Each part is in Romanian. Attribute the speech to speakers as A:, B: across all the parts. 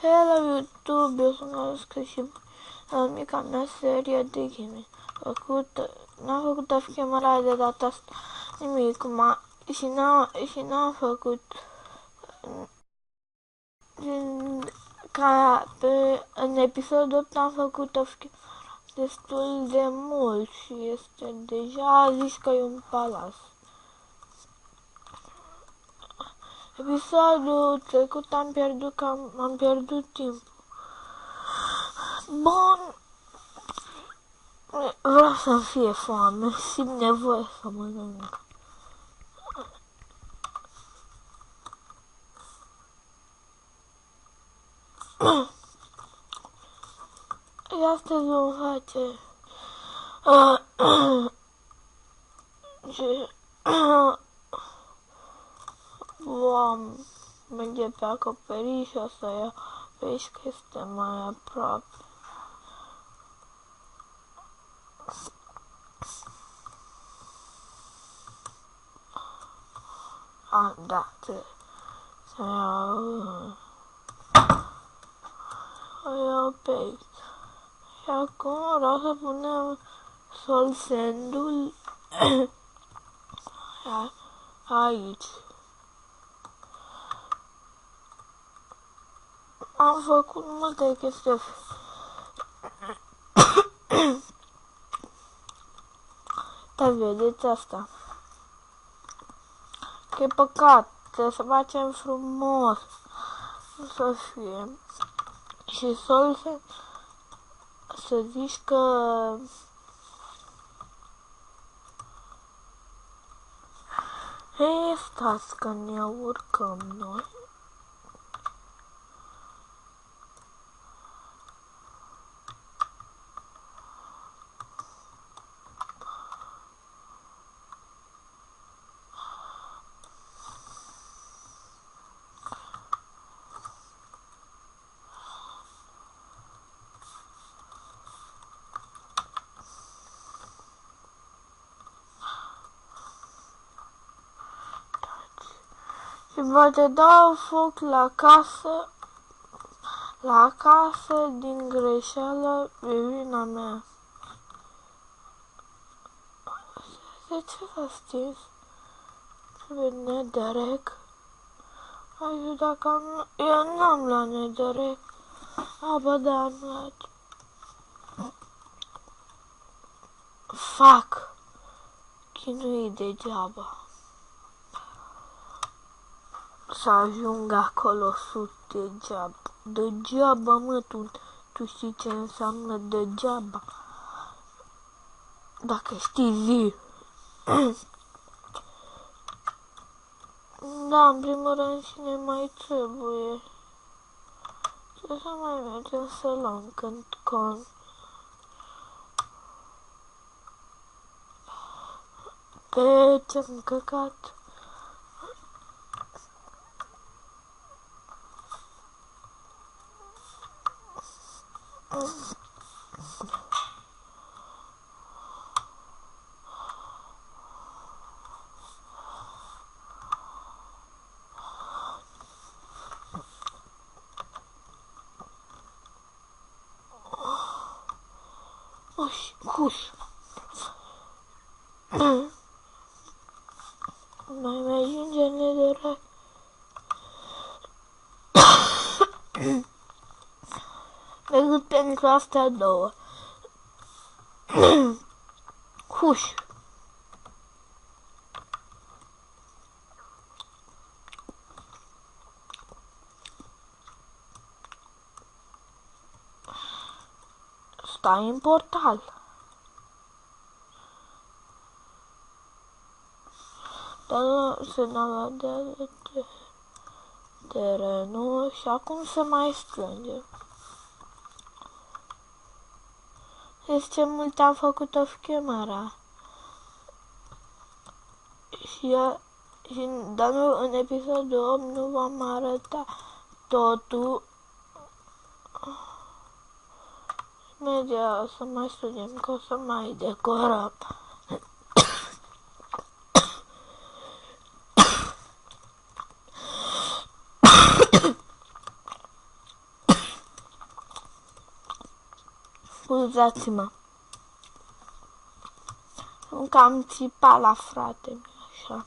A: Hello YouTube, eu sunt Alusca și la mica mea serie de gaming. N-am făcut o chemare de data asta nimic, și n-am făcut în episodul 8 am făcut o destul de mult și este deja zis că e un palas. Episodul trecut am pierdut timp. Bun. Vreau să-mi fie foame, simt nevoie să mănânc. Astăzi vom face vom merge pe acoperiș și o să iau pe aici că este mai aproape. Da, trebuie să iau pe aici. Și acum vreau să punem solsendul aici. Am făcut multe chestii. Da, vedeți asta. Că e păcat, trebuie să facem frumos. Nu să fie. Și solsend, să zici că hei, stați că ne urcăm noi. Și poate dau foc la casă din greșeală pe vina mea. De ce v-a stins? Trebuie netherrack. Hai, dacă am... Eu n-am la netherrack. Bă, da, am luat. Fac. Chinui degeaba. Să ajung acolo sus degeaba. Degeaba, mă, tu știi ce înseamnă degeaba? Dacă știi, zi. Da, în primul rând și ne mai trebuie. Ce să mai mergem să luăm când Pe ce-am căcat? Huș. Mai ajunge netherrack. Decât pentru astea două. Huș. Stai în portal. Dar se navadează terenul și acum se mai strânge. Vezi ce mult am făcut off camera. Dar nu, în episodul 8 nu vom arăta totul. Media să mai studiem, că o să mai decorăm. Scuzați-mă. Sunt cam țipa la frate, așa.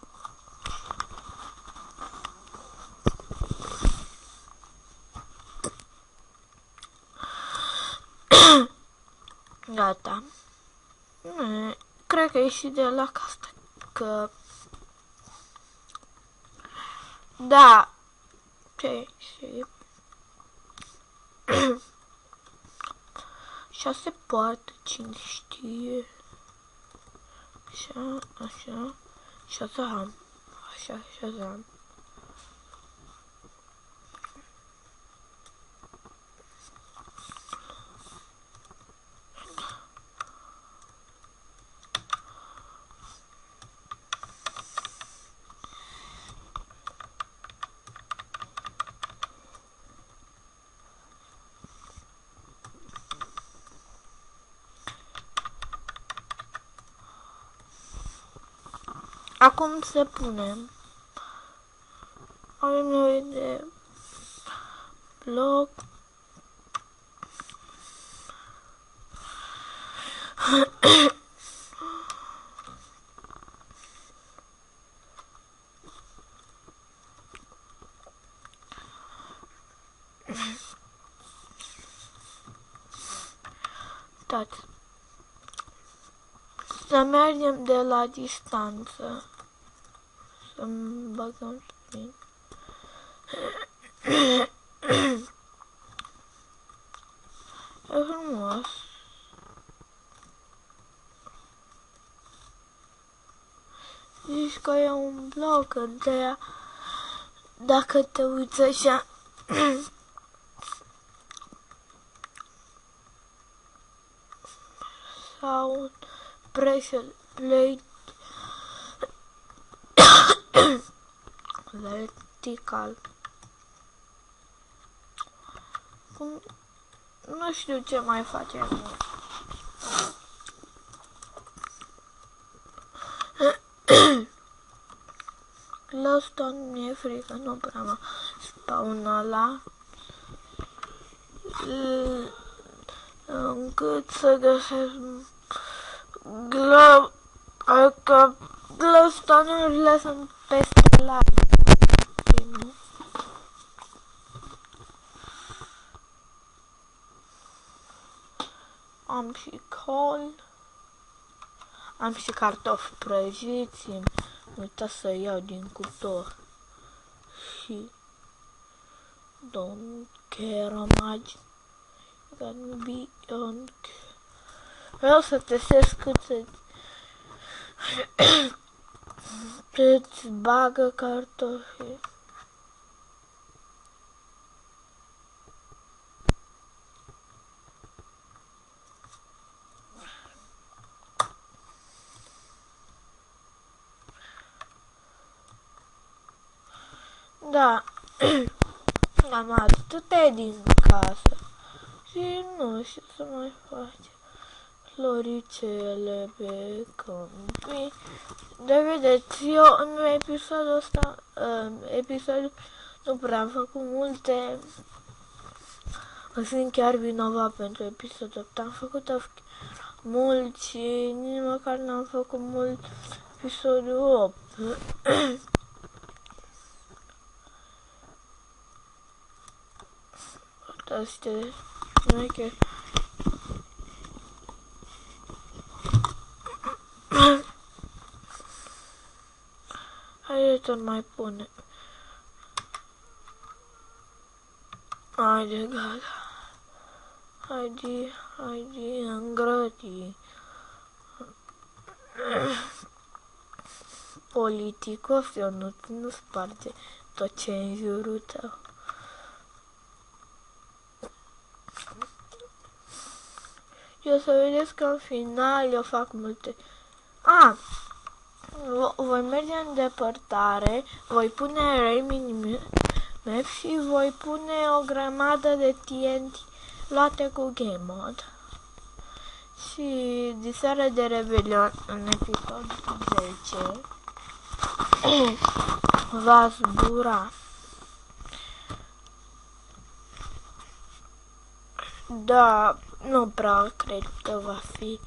A: Gata. Cred că e și de la asta, că... Da. Ce și... Așa se poartă, cine știe. Așa, așa. Shazam. Așa, Shazam. Acum se punem. Avem nevoie de bloc. Uitați. Să mergem de la distanță. Să-mi băgăm spin. E frumos. Zici că e un bloc de dacă te uiți așa. Sau un pressure plate vertical. Nu știu ce mai facem. Glowstone mi-e frică, nu prea mă spawn ăla. Încât să găsesc că glowstone-urile sunt peste la am și col, am și cartofi prăjiți, uita să iau din cuptor și don't care much, can be on. Vreau să testez cât bagă cartofii. Da, am atâtea din casă și nu știu să mai face. Floricele pe câmpii. De vedeți, eu în episodul ăsta, nu prea am făcut multe. Mă simt chiar vinovat pentru episodul 8. Am făcut mult și nici măcar n-am făcut mult episodul 8. Asta nu e chiar. Haide tot mai pune. Haide, gata. Haide, îngrădi. Politicos, eu nu sparge tot ce e în jurul tău. Eu să vedeți că în final eu fac multe. Voi merge în depărtare, voi pune Raymin Map și voi pune o grămadă de TNT luate cu Game Mode. Și diseară de Rebelion în episodul 10 va zbura. Da, nu prea cred că va fi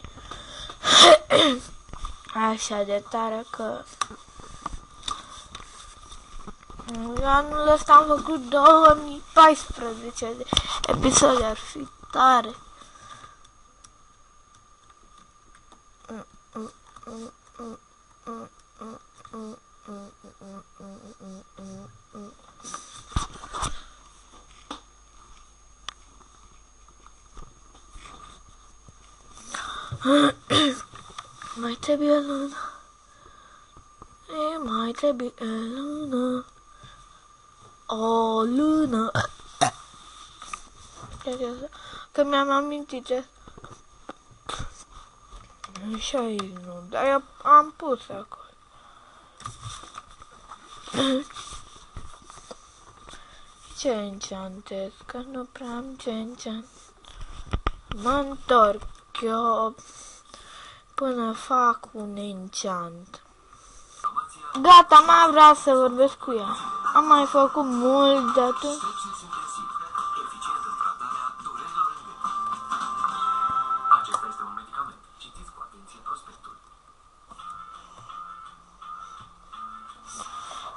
A: așa de tare că anul ăsta am făcut 2014 de episoade, ar fi tare. Mai trebuie lună. Mai trebuie lună. O lună. Că mi-am amintit de... Așa e, nu, dar eu am pus acolo. Ce enchantez? Că nu prea am ce enchant. Mă întorc eu până fac un enchant. Gata, mai vreau să vorbesc cu ea. Am mai făcut mult de atunci.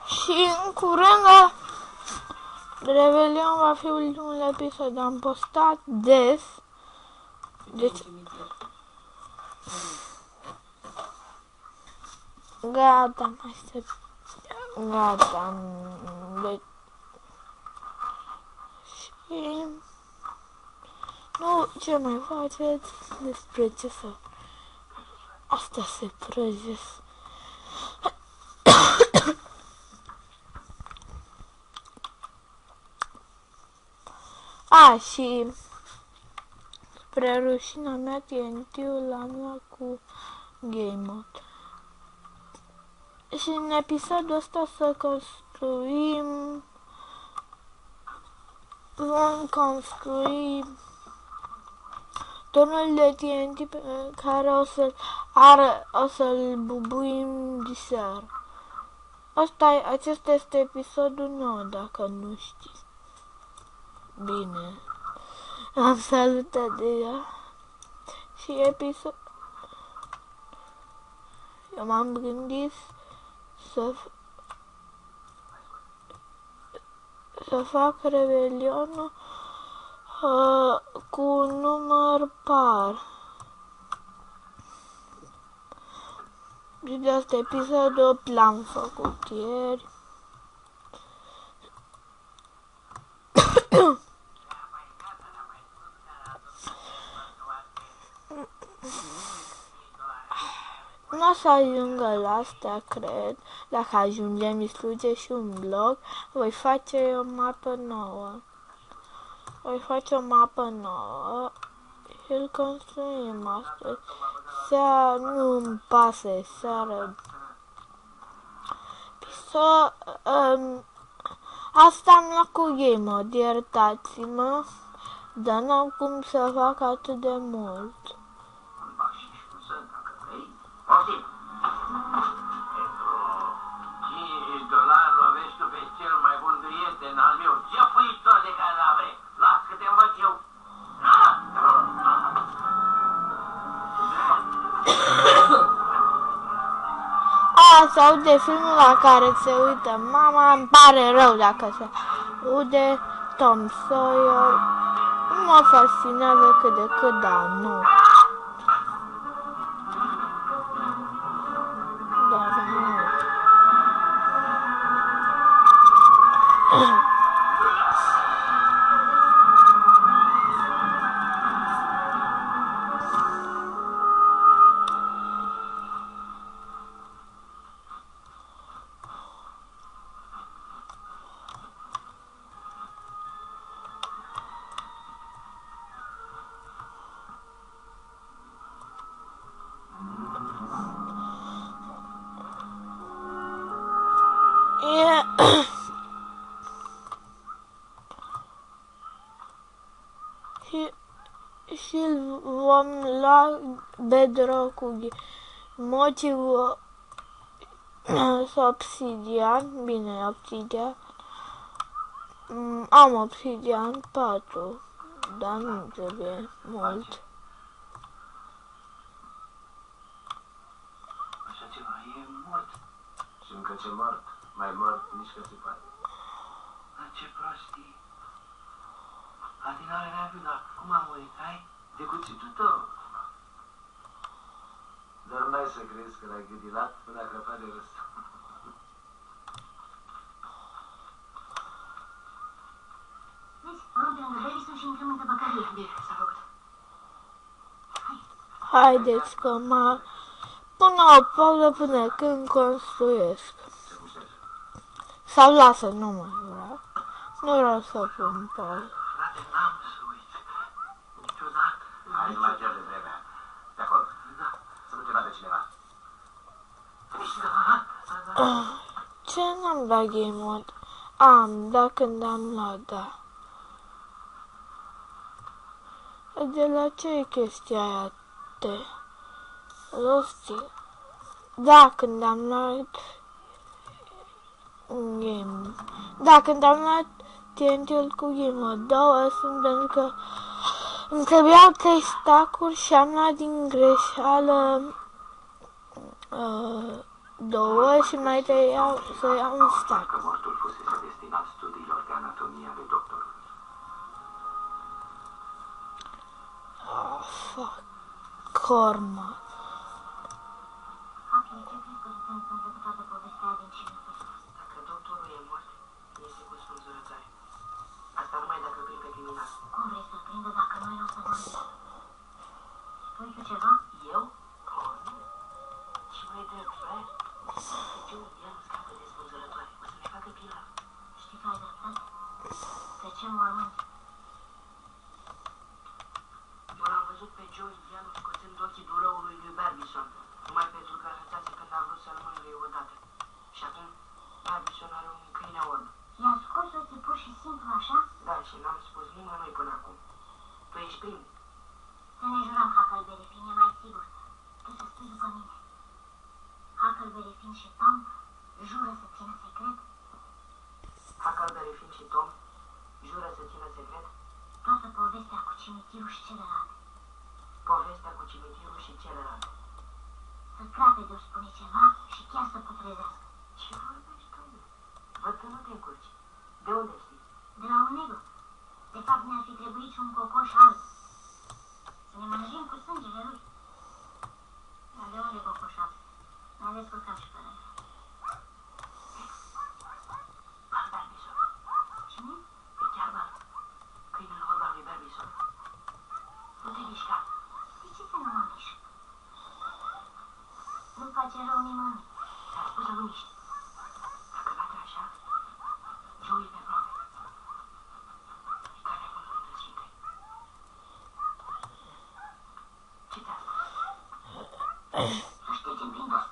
A: Și în curând la Revelion va fi ultimul episod. Am postat des. Deci... Gata, mai se... Gata. Deci... Și... Nu, ce mai faceți despre ce să... Astea se prăjesc. A, și spre rușinea mea TNT-ul l-am luat cu Game Mode. Și în episodul ăsta să construim... Vom construi turnul de TNT pe care o să-l bubuim diseară. Acesta este episodul 9, dacă nu știți. Bine, am salutat deja. Și episod... Eu m-am gândit să fac Revelionul cu un număr par. Și de asta episodul 8 l-am făcut ieri. Nu o să ajungă la asta, cred. Dacă ajungem, distruge și un bloc. Voi face o mapă nouă. Și îl construim astăzi. Nu-mi pasă seara. Asta am luat cu Game Mode, iertați-mă. Dar n-am cum să fac atât de mult.
B: Pentru $5 lovești tu pe cel mai bun prieten al meu, jefuitor de cadavre. Las că te învăț eu.
A: Se aude filmul la care se uită mama, îmi pare rău dacă se aude Tom Sawyer. Nu mă fascinează cât de cât, dar nu. Și vom lua bedrock-ul, motivul obsidian, bine, obsidian, am obsidian 4, dar nu trebuie mult.
B: Așa ceva, e mort. Și încă ce mort, mai mort nici că se poate. Dar ce prostii. Adinare n-ai avut, dar cum a murit, ai? De cuțitul tău. Dar n-ai să crezi că l-ai gâdilat până a crăpat de râs.
C: Vezi, luăm pe lângă Davison și intrăm în tăbăcărie.
B: Bine, s-a făcut.
A: Haideți că până o pauză până când construiesc.
B: Se cuștează.
A: Sau lasă, nu mai vreau. Nu vreau să pun pauză.
B: Frate, n-am să uit. Niciodată. Hai, nu mai pierde vremea. De acolo. Da. Să nu te vadă cineva.
A: Ce n-am dat game mode? Am, da, când am luat, da. De la ce e chestia aia? Rosti. Da, când am luat game. Da, când am luat TNT-ul cu game mode. Două sunt pentru că îmi trebuiau 3 stack-uri și am luat din greșeală 2 și mai trebuiau să iau un stack.
B: Că mortul fusese destinat studiilor de anatomie ale doctorului.
A: Oh, fuck. Corma.
C: Happy, ce crezi că se întâmplă cu toată povestea din cimitir?
B: Dacă doctorul e mort, este cu spânzurătoare. Asta numai dacă îl prind pe criminal.
C: Cum vrei să-l prindă dacă noi nu o să vorbim? Spui tu ceva?
B: Eu? Oh, nu. Și mai drept, Fred? Ce un dian scapă de spânzurătoare. O să ne facă pilar.
C: Știi că ai dreptate? Trecem mormânt.
B: Eu l-am văzut pe Joe indianul scoțând ochii duloului lui Barbison, numai pentru că arătase când a vrut să-l mângâie odată. Și acum Barbison are un câine orb.
C: I-a scos ochii pur și simplu așa?
B: Da, și n-am spus nimănui până acum. Tu ești primul.
C: Să ne jurăm, Huckleberry Finn, e mai sigur. Tu să spui după mine. Huckleberry Finn și Tom jură să țină secret
B: Huckleberry Finn și Tom jură să țină secret
C: toată povestea cu cimitirul și celelalte.
B: povestea cu cimitirul și celelalte.
C: Să crape de-o spune ceva și chiar să putrezească.
B: Ce vorbești tu? Văd că nu te încurci. De unde știi?
C: De la un negru. De fapt, ne-ar fi trebuit și un cocoș alb. Să ne mânjim cu sângele lui. Dar de unde cocoș alb? Ne-a descurcat și fără el.
B: Bar Barbison.
C: Cine?
B: E chiar Bar. Câinele orb al lui Barbison. Nu te mișca.
C: De ce să nu mă mișc? Nu face rău nimănui.
B: Ți-am spus să nu miști. Dacă bate așa, Joe e pe aproape. E ca nebunul îndrăzite. Ce ți-a spus?
C: Să ștergem prin dos.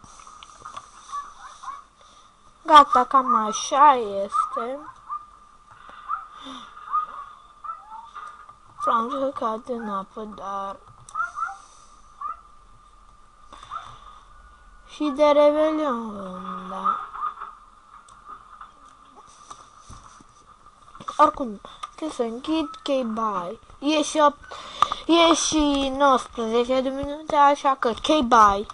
A: Gata, cam așa este. L-am jucat în apă, dar... Și de Revelion, da. Oricum, trebuie să închid, ok, bye. E și 19 de minute, așa că, ok, bye.